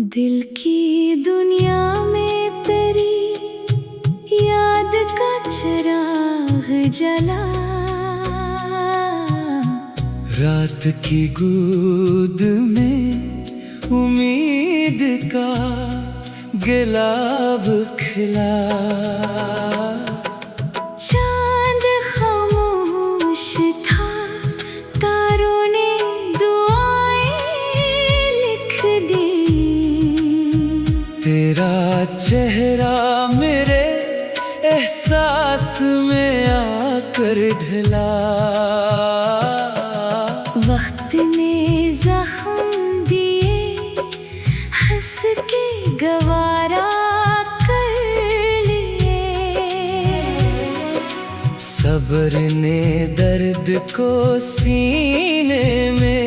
दिल की दुनिया में तेरी याद का चिराग जला, रात की गोद में उम्मीद का गुलाब खिला। चांद खामोश था, तारों ने दुआएं लिख दी। तेरा चेहरा मेरे एहसास में आकर ढला। वक्त ने जख्म दिए, हंस के गवारा कर लिए। सब्र ने दर्द को सीने में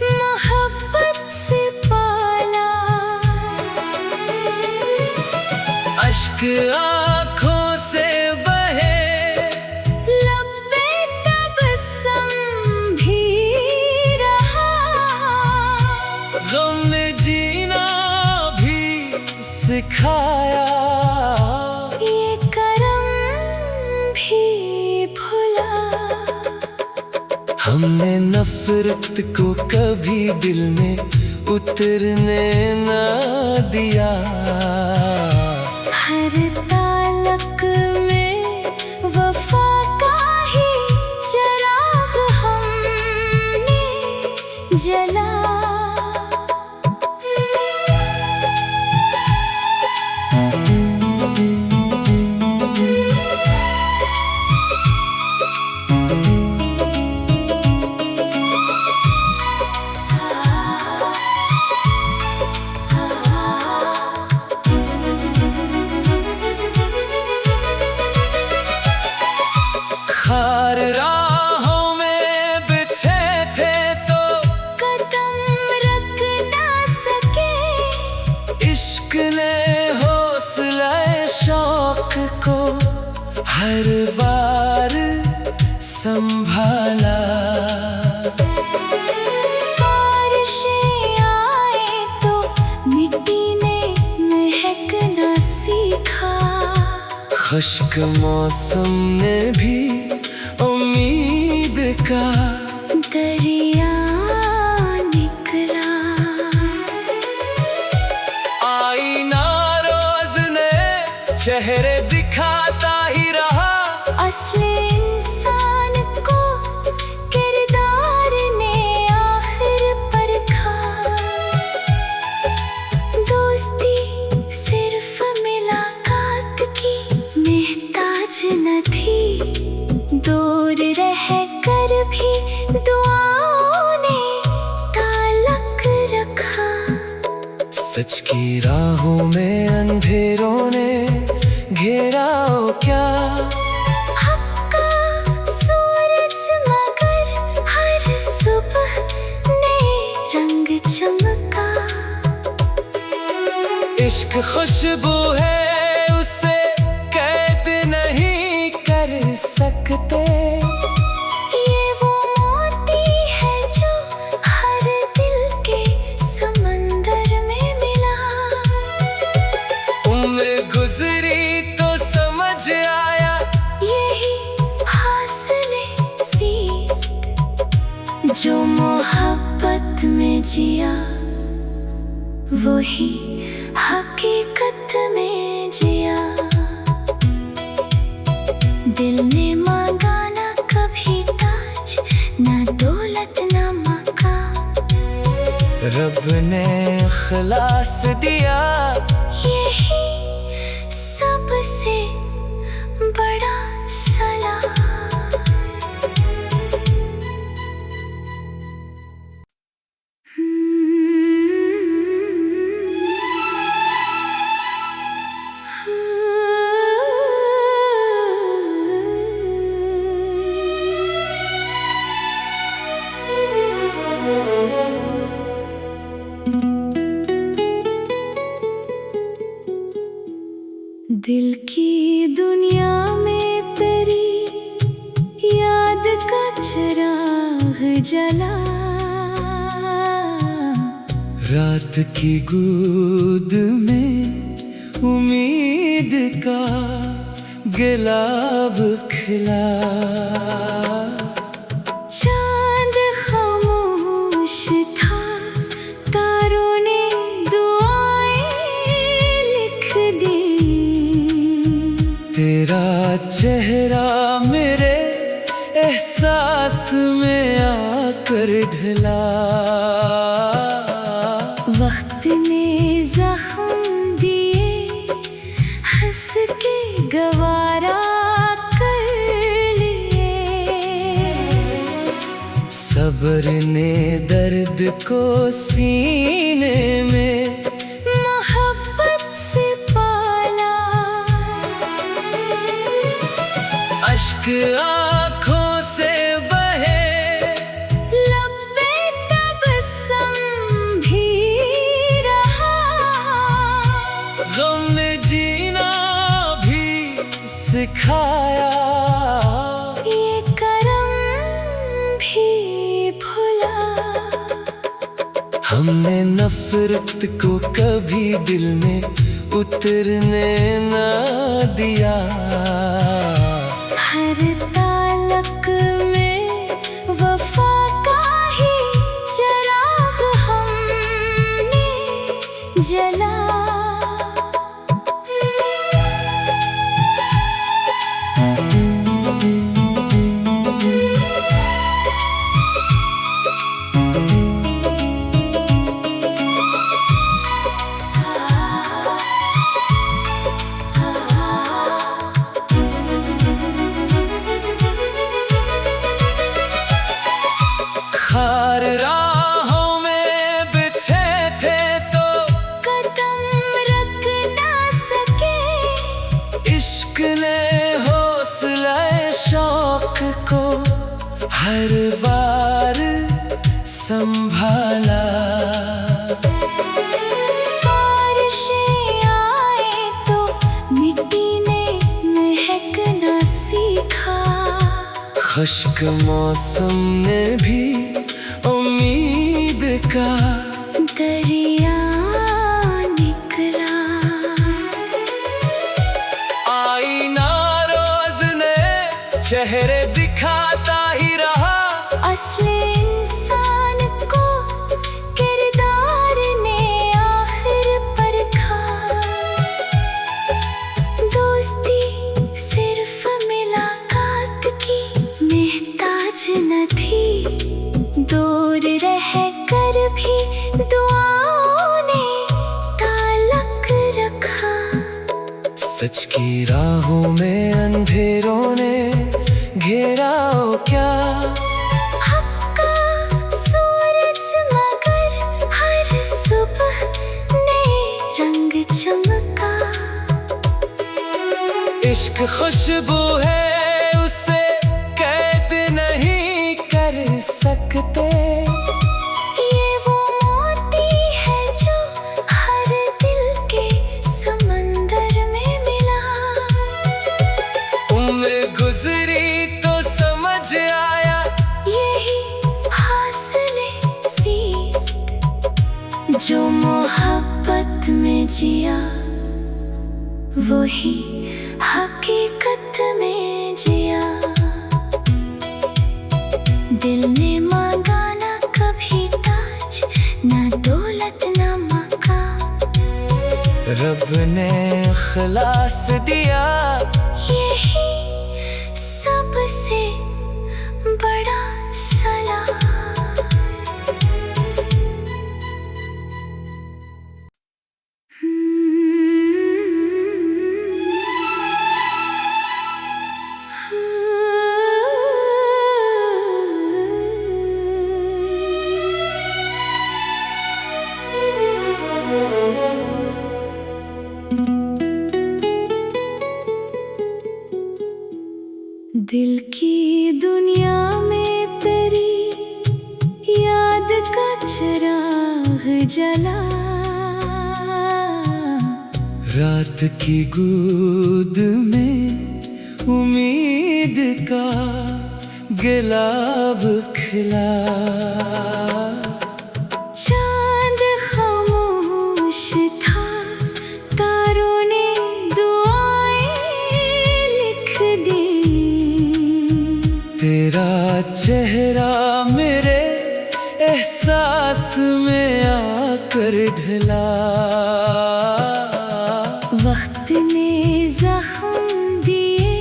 मोहब्बत से पाला। अश्क आँखों से बहे, लब पे तबस्सुम भी रहा। गम ने जीना भी सिखाया। ये करम भी भुला। हमने नफरत को कभी दिल में उतरने ना दिया। हर ताल्लुक में वफा का ही चिराग हमने जला। खार राहों में बिछे थे तो कदम रख ना सके। इश्क ने हौसला शौक को हर बार संभाला। बारिशें आए तो मिट्टी ने महकना सीखा। खुश्क मौसम ने भी उम्मीद का दरिया निकला। आईना रोज ने चेहरे दिखाता ही रहा। असली इंसान को किरदार ने आखिर परखा। दोस्ती सिर्फ मुलाकात की मोहताज न थी। दूर रह कर भी दुआओं ने ताल्लुक रखा। सच की राहों में अंधेरों ने घेरा ओ क्या। हक का सूरज मगर हर सुबह नए रंग चमका। इश्क खुशबू है, उसे कैद नहीं कर सकते। ये वो मोती है जो हर दिल के समंदर में मिला। उम्र गुजरी तो समझ आया, यही हासिले ज़ीस्त। जो मोहब्बत में जिया वही हकीकत में जिया। इखलास दिया। यही सबसे बड़ा सलाम। दिल की दुनिया में तेरी याद का चिराग जला। रात की गोद में उम्मीद का गुलाब खिला। चांद खामोश था, तारों ने दुआएं लिख दी। तेरा चेहरा मेरे एहसास में आकर ढला। वक्त ने जख्म दिए, हंस के गवारा कर लिए। सब्र ने दर्द को सीने में मोहब्बत से पाला। अश्क आँखों से बहे, लब पे तबस्सुम भी रहा। गम ने जीना भी सिखाया। ये करम भी भुला। हमने नफरत को कभी दिल में उतरने न दिया। हर तालक में वफा का ही चिराग हमने जला। खार राहों में बिछे थे तो कदम रख ना सके। इश्क ने हौसला शौक को हर बार संभाला। बारिशें आए तो मिट्टी ने महकना सीखा। खुश्क मौसम ने भी उम्मीद का दरिया निकला। आईना रोज ने चेहरे दिखाता ही रहा। असली इंसान को किरदार ने आखिर परखा। दोस्ती सिर्फ मुलाकात की मोहताज न थी। दूर रह कर भी दुआओं ने ताल्लुक रखा। सच की राहों में अंधेरों ने घेरा ओ क्या। हक का सूरज मगर हर सुबह नए रंग चमका। इश्क खुशबू है, उसे कैद नहीं कर सकते। ये वो मोती है जो हर दिल के समंदर में मिला। उम्र गुजरी तो समझ आया, यही हासिले सीस्त जो मोहब्बत में जिया, वही हकीकत में जिया। दिल ने मांगा ना कभी ताज, ना दौलत ना मकाम। रब ने इखलास दिया। यही सबसे बड़ा सलाम। दिल की दुनिया में तेरी याद का चिराग जला, रात की गोद में उम्मीद का गुलाब खिला। चांद खामोश था, तारों ने दुआएं लिख दी। तेरा चेहरा मेरे एहसास में आकर ढला। वक्त ने जख्म दिए,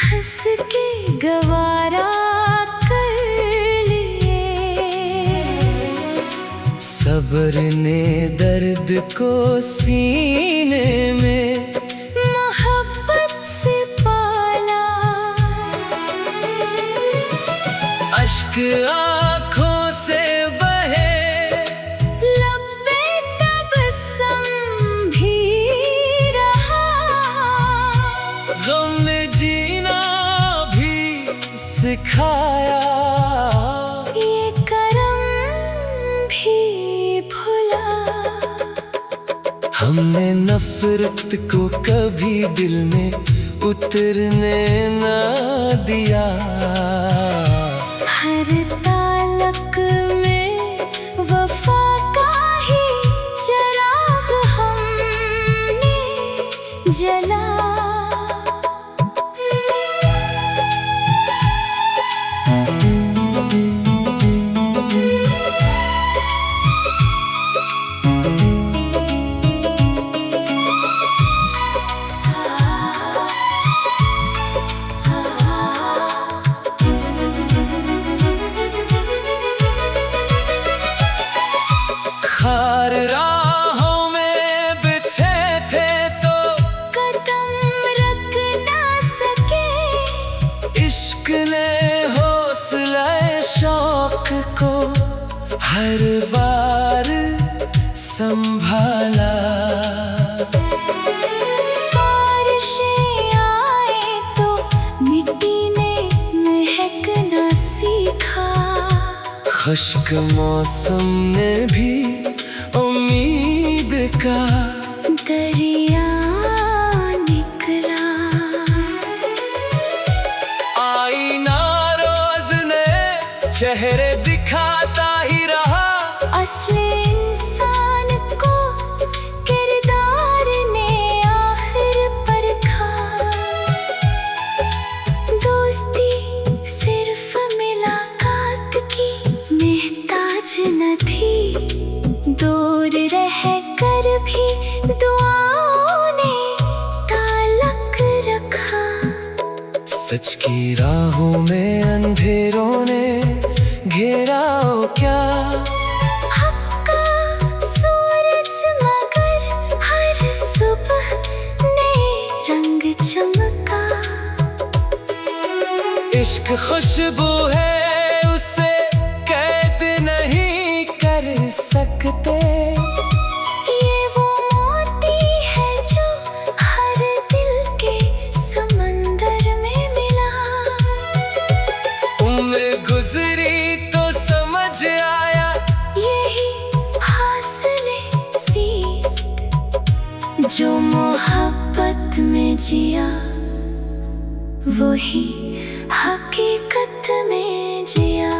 हंस के गवारा कर लिए। सब्र ने दर्द को सीने में मोहब्बत से पाला। अश्क आँखों से बहे, लब पे तबस्सुम भी रहा। गम ने जीना भी सिखाया। ये करम भी भुला। हमने नफरत को कभी दिल में उतरने ना दिया। हर तालक में वफा का ही चिराग हमने जला। खार राहों में बिछे थे तो कदम रख ना सके। इश्क ने हौसला शौक को हर बार संभाला। बारिशें आए तो मिट्टी ने महकना सीखा। खुश्क मौसम ने भी उम्मीद का दरिया निकला। आईना रोज ने चेहरे दिखाता ही रहा। असली इंसान को किरदार ने आखिर परखा। दोस्ती सिर्फ मुलाकात की मोहताज न थी। दूर रह कर भी दुआओं ने ताल्लुक रखा। सच की राहों में अंधेरों ने घेरा ओ क्या। हक का सूरज मगर हर सुबह नए रंग चमका। इश्क खुशबू है, उसे कैद नहीं कर सकते। ये वो मोती है जो हर दिल के समंदर में मिला। उम्र गुजरी तो समझ आया, यही हासिले ज़ीस्त। जो मोहब्बत में जिया वही हकीकत में जिया।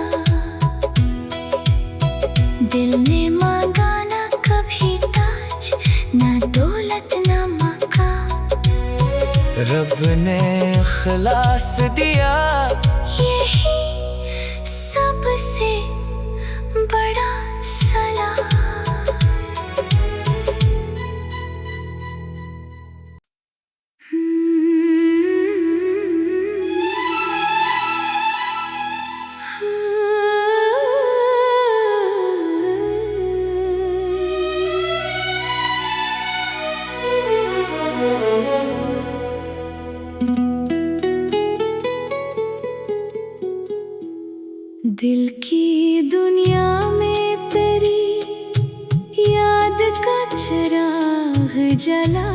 दिल ने मांगा ना कभी ताज, ना दौलत ना मकाम। रब ने खलास दिया। यही सबसे बड़ा सलाम। दिल की दुनिया में तेरी याद का चिराग जला।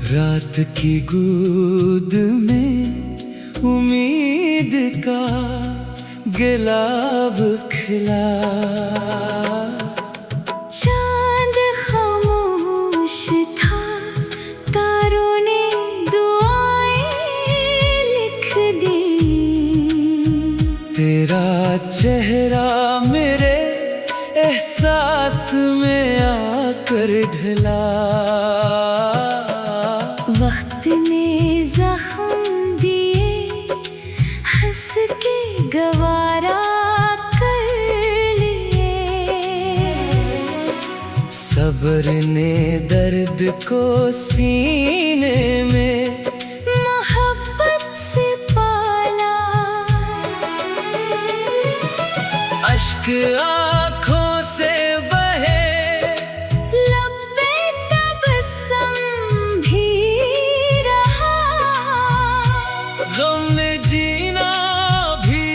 रात की गोद में उम्मीद का गुलाब खिला। चांद खामोश था, तारों ने दुआएं लिख दी। तेरा चेहरा मेरे एहसास में आकर ढला। वक्त ने जख्म दिए, हंस के गवारा कर लिए। सब्र ने दर्द को सीने में मोहब्बत से पाला। अश्क आँखों से बहे, लब पे तबस्सुम भी रहा। गम ने जीना भी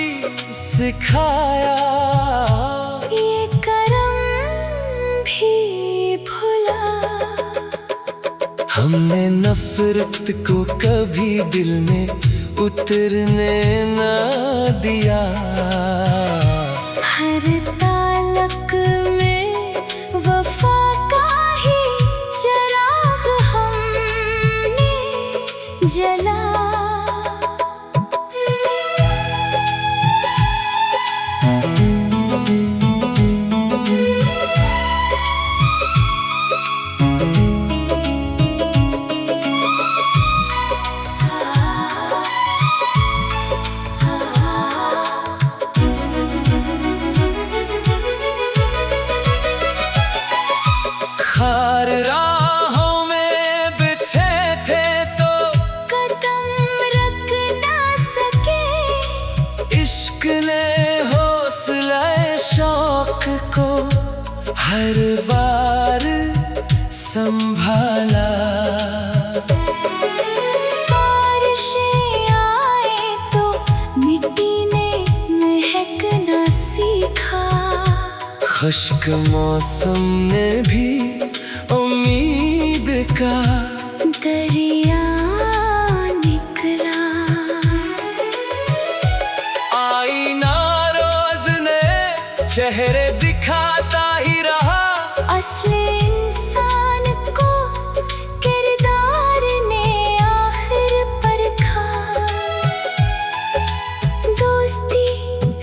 सिखाया। ये करम भी भुला। हमने नफरत को कभी दिल में उतरने ना दिया। हर तालक में वफा का ही चिराग हमने जला। खार राहों में बिछे थे तो कदम रख ना सके। इश्क ने हौसला शौक को हर बार संभाला। बारिशें आए तो मिट्टी ने महकना सीखा। खुश्क मौसम ने भी उम्मीद का दरिया निकला। आईना रोज ने चेहरे दिखाता ही रहा। असली इंसान को किरदार ने आखिर परखा। दोस्ती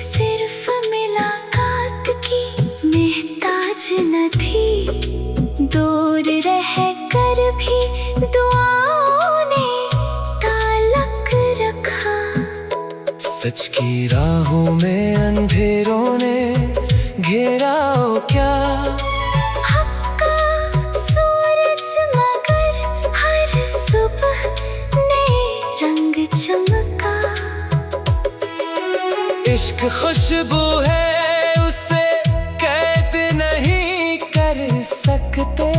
सिर्फ मुलाकात की मोहताज न थी। दूर रह कर भी दुआओं ने ताल्लुक रखा। सच की राहों में अंधेरों ने घेरा ओ क्या। हक का सूरज मगर हर सुबह नए रंग चमका। इश्क खुशबू है, उसे कैद नहीं कर सकते।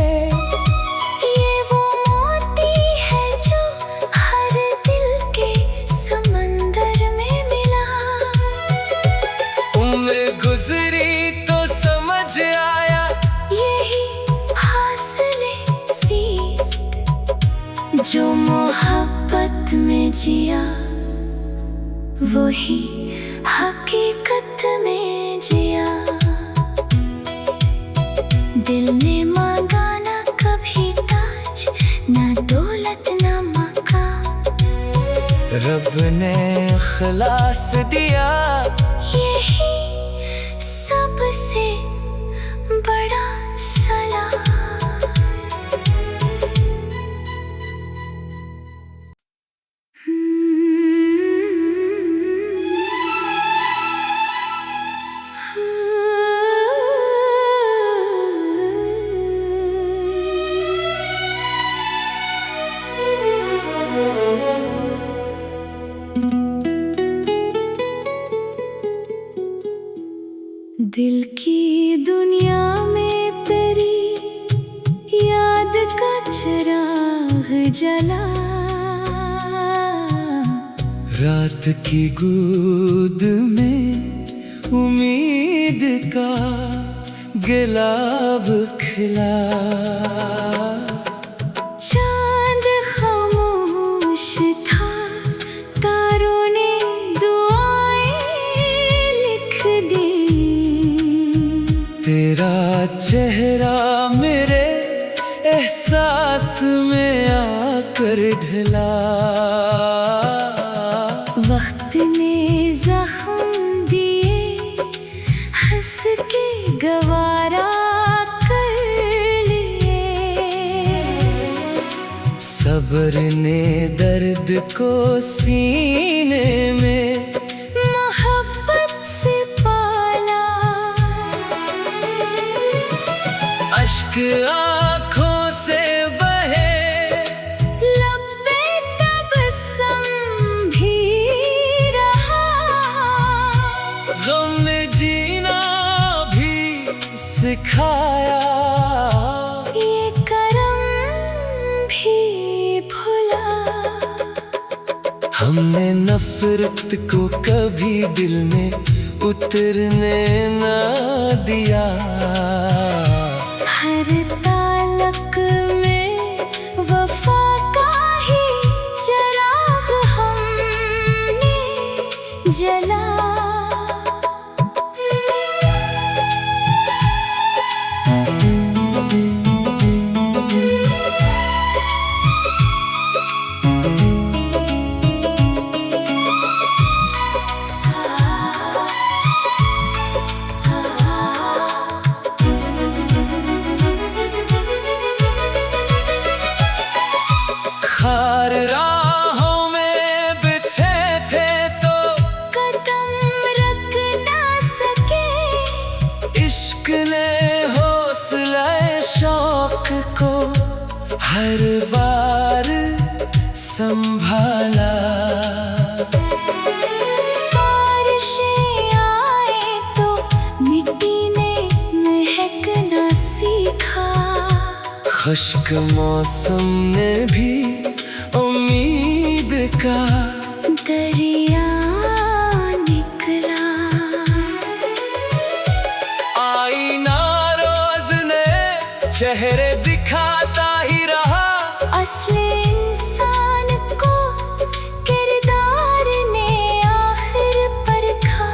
ये वो मोती है जो हर दिल के समंदर में मिला। उम्र गुजरी तो समझ आया, यही हासिले सीस्त जो मोहब्बत में जिया, वही हकीकत में जिया। दिल ने मांगा ना कभी ताज, ना दौलत ना मकाम। रब ने खलास दिया, यही सबसे बड़ा सलाम। दिल की दुनिया में तेरी याद का चिराग जला। रात की गोद में उम्मीद का गुलाब खिला। चांद एहसास में आकर ढला। वक्त ने जख्म दिए, हंस के गवारा कर लिए। सब्र ने दर्द को सीने में मोहब्बत से पाला। अश्क आँखों से बहे, लब पे तबस्सुम भी रहा। गम ने जीना भी सिखाया। ये करम भी भुला। हमने नफरत को कभी दिल में उतरने न दिया। हर तालक में वफा का ही चिराग हमने जला। खार राहों में बिछे थे तो कदम रख ना सके। इश्क ने हौसला शौक को हर बार संभाला। बारिशें आए तो मिट्टी ने महकना सीखा। खुश्क मौसम ने भी उम्मीद का दरिया निकला। आईना रोज ने चेहरे दिखाता ही रहा। असले इंसान को किरदार ने आखिर परखा।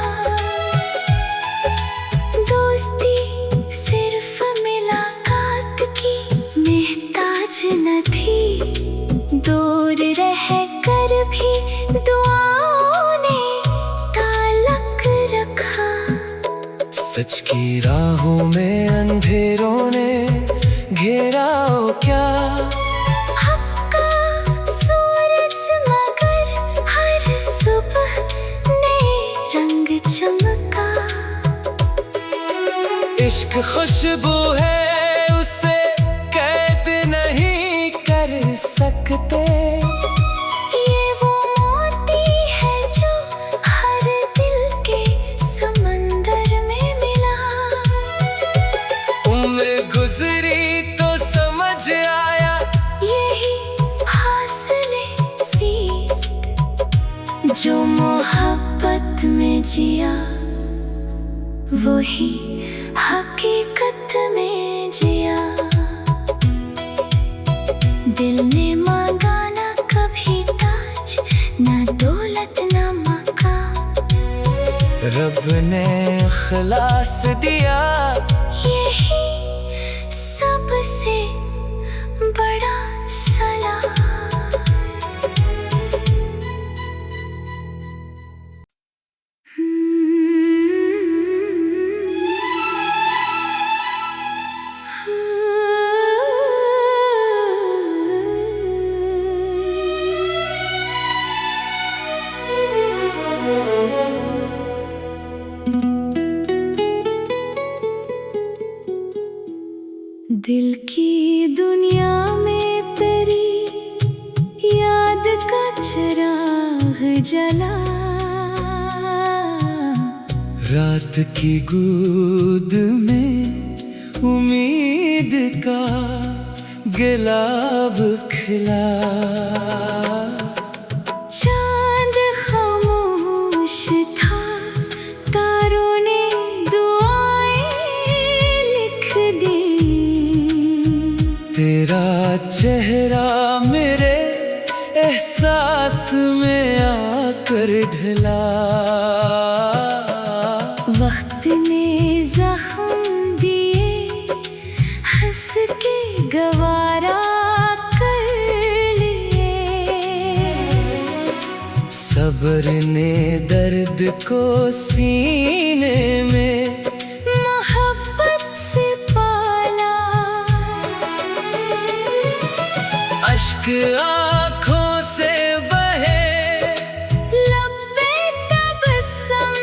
दोस्ती सिर्फ मुलाकात की मोहताज न थी। दूर रह कर भी दुआओं ने ताल्लुक रखा। सच की राहों में अंधेरों ने घेरा ओ क्या। हक का सूरज मगर हर सुबह ने रंग चमका। इश्क खुशबू है, उसे कैद नहीं कर सकते। ये वो मोती है जो हर दिल के समंदर में मिला। उम्र गुजरी तो समझ आया, यही हासिले ज़ीस्त। जो मोहब्बत में जिया वही हकीकत में जिया। दिल ने मांगा ना कभी ताज, ना दौलत ना मकाम। रब ने इखलास दिया। यही सबसे बड़ा सलाम। दिल की दुनिया में तेरी याद का चिराग जला। रात की गोद में उम्मीद का गुलाब खिला। चांद खामोश था, तारों ने दुआएं लिख दी। तेरा चेहरा मेरे एहसास में आकर ढला। वक्त ने जख्म दिए, हंस के गवारा सब्र ने दर्द को सीने में मोहब्बत से पाला। अश्क आँखों से बहे, लब पे तबस्सुम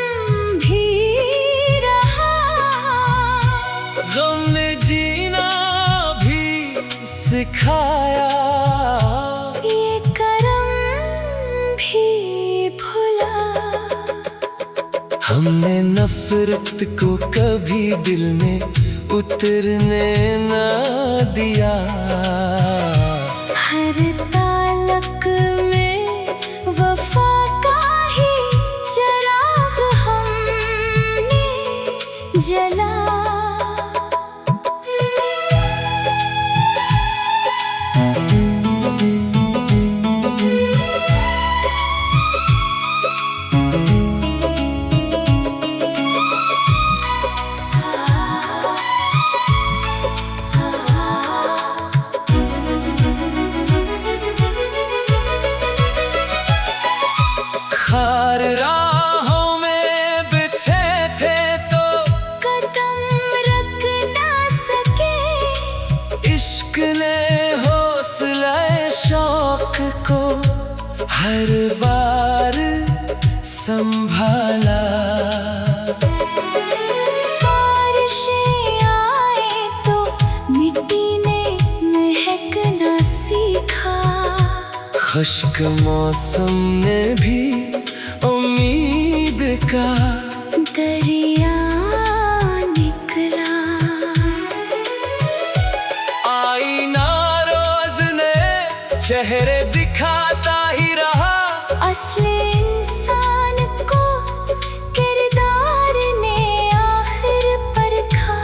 भी रहा। गम ने जीना भी सिखाया, ये करम भी भुला। हमने नफरत को कभी दिल में उतरने न दिया। हर तालक में वफा का ही चिराग हमने जला। खार राहों में बिछे थे तो कदम रख ना सके। इश्क ने हौसला शौक को हर बार संभाला। बारिशें आए तो मिट्टी ने महक ना सीखा। खुश्क मौसम ने भी उम्मीद का दरिया निकला। आईना रोज ने चेहरे दिखाता ही रहा। असली इंसान को किरदार ने आखिर परखा।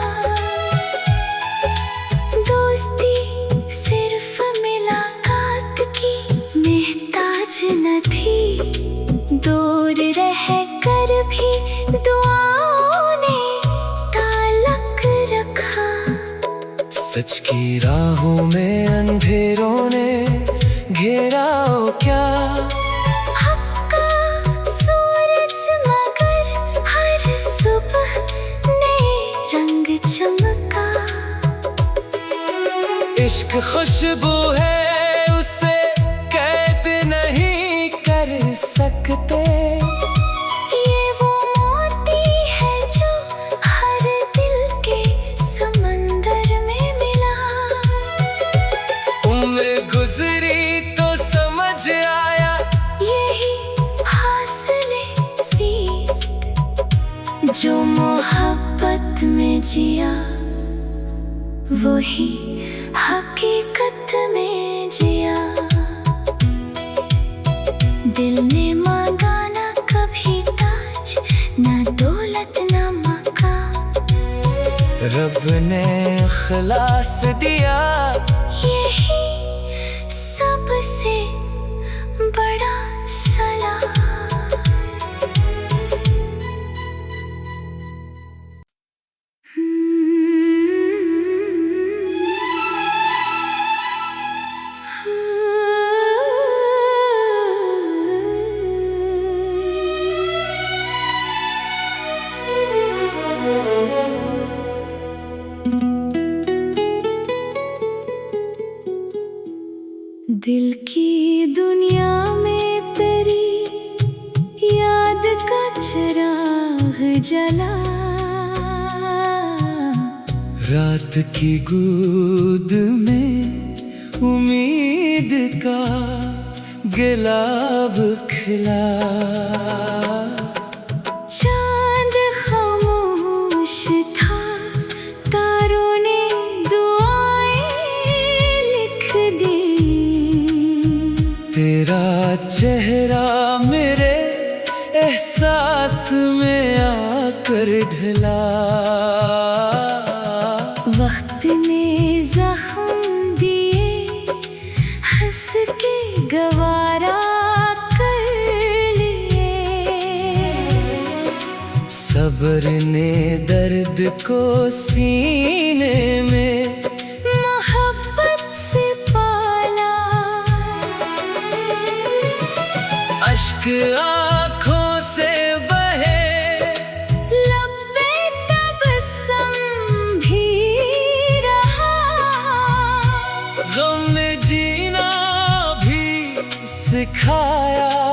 दोस्ती सिर्फ मुलाकात की मोहताज न थी। दूर रह कर भी दुआओं ने ताल्लुक रखा। सच की राहों में अंधेरों ने घेरा क्या। हक का सूरज मगर हर सुबह नए रंग चमका। इश्क खुशबू है, उसे कैद नहीं कर सकते। ये वो मोती है जो हर दिल के समंदर में मिला। उम्र गुजरी तो समझ आया, यही हासिले सीस्त जो मोहब्बत में जिया, वही हकीकत में जिया। दिल ने मांगा ना कभी ताज, ना दौलत ना मकाम। रब ने खलास दिया, यही सबसे बड़ा सलाम। दिल की दुनिया में तेरी याद का चिराग जला। रात की गोद में उम्मीद का गुलाब खिला। चांद खामोश था, तारों ने दुआएं लिख दी। तेरा चेहरा मेरे एहसास में आकर ढला। वक्त ने जख्म दिए, हंस के गवारा कर लिए। सब्र ने दर्द को सीने में मोहब्बत से पाला। अश्क आशिक आंखों से बहे, लब पे तबस्सुम भी रहा। गम में जीना भी सिखाया।